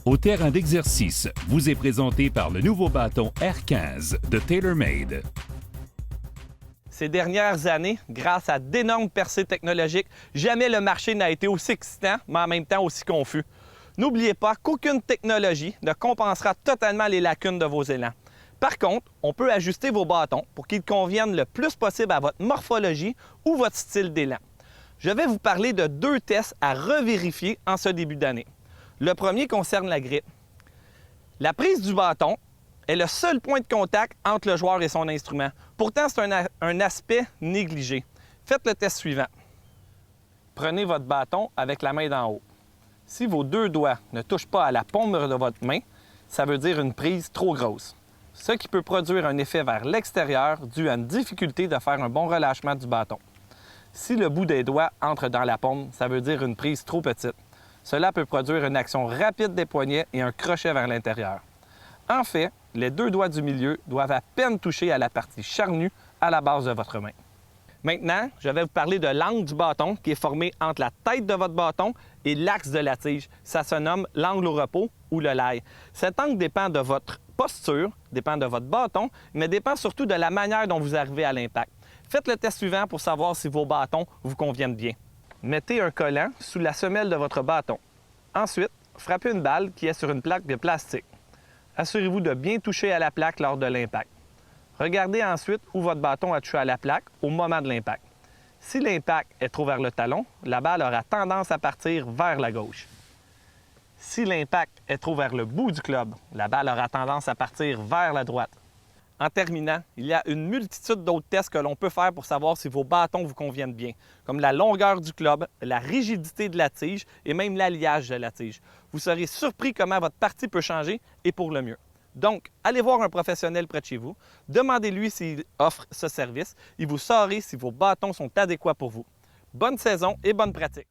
Au terrain d'exercice vous est présenté par le nouveau bâton R15 de TaylorMade. Ces dernières années, grâce à d'énormes percées technologiques, jamais le marché n'a été aussi excitant, mais en même temps aussi confus. N'oubliez pas qu'aucune technologie ne compensera totalement les lacunes de vos élans. Par contre, on peut ajuster vos bâtons pour qu'ils conviennent le plus possible à votre morphologie ou votre style d'élan. Je vais vous parler de 2 tests à revérifier en ce début d'année. Le premier concerne la grippe. La prise du bâton est le seul point de contact entre le joueur et son instrument. Pourtant, c'est un aspect négligé. Faites le test suivant. Prenez votre bâton avec la main d'en haut. Si vos 2 doigts ne touchent pas à la paume de votre main, ça veut dire une prise trop grosse, ce qui peut produire un effet vers l'extérieur dû à une difficulté de faire un bon relâchement du bâton. Si le bout des doigts entre dans la paume, ça veut dire une prise trop petite. Cela peut produire une action rapide des poignets et un crochet vers l'intérieur. En fait, les 2 doigts du milieu doivent à peine toucher à la partie charnue à la base de votre main. Maintenant, je vais vous parler de l'angle du bâton qui est formé entre la tête de votre bâton et l'axe de la tige. Ça se nomme l'angle au repos ou le lie. Cet angle dépend de votre posture, dépend de votre bâton, mais dépend surtout de la manière dont vous arrivez à l'impact. Faites le test suivant pour savoir si vos bâtons vous conviennent bien. Mettez un collant sous la semelle de votre bâton. Ensuite, frappez une balle qui est sur une plaque de plastique. Assurez-vous de bien toucher à la plaque lors de l'impact. Regardez ensuite où votre bâton a touché à la plaque au moment de l'impact. Si l'impact est trop vers le talon, la balle aura tendance à partir vers la gauche. Si l'impact est trop vers le bout du club, la balle aura tendance à partir vers la droite. En terminant, il y a une multitude d'autres tests que l'on peut faire pour savoir si vos bâtons vous conviennent bien, comme la longueur du club, la rigidité de la tige et même l'alliage de la tige. Vous serez surpris comment votre partie peut changer et pour le mieux. Donc, allez voir un professionnel près de chez vous, demandez-lui s'il offre ce service et vous saurez si vos bâtons sont adéquats pour vous. Bonne saison et bonne pratique!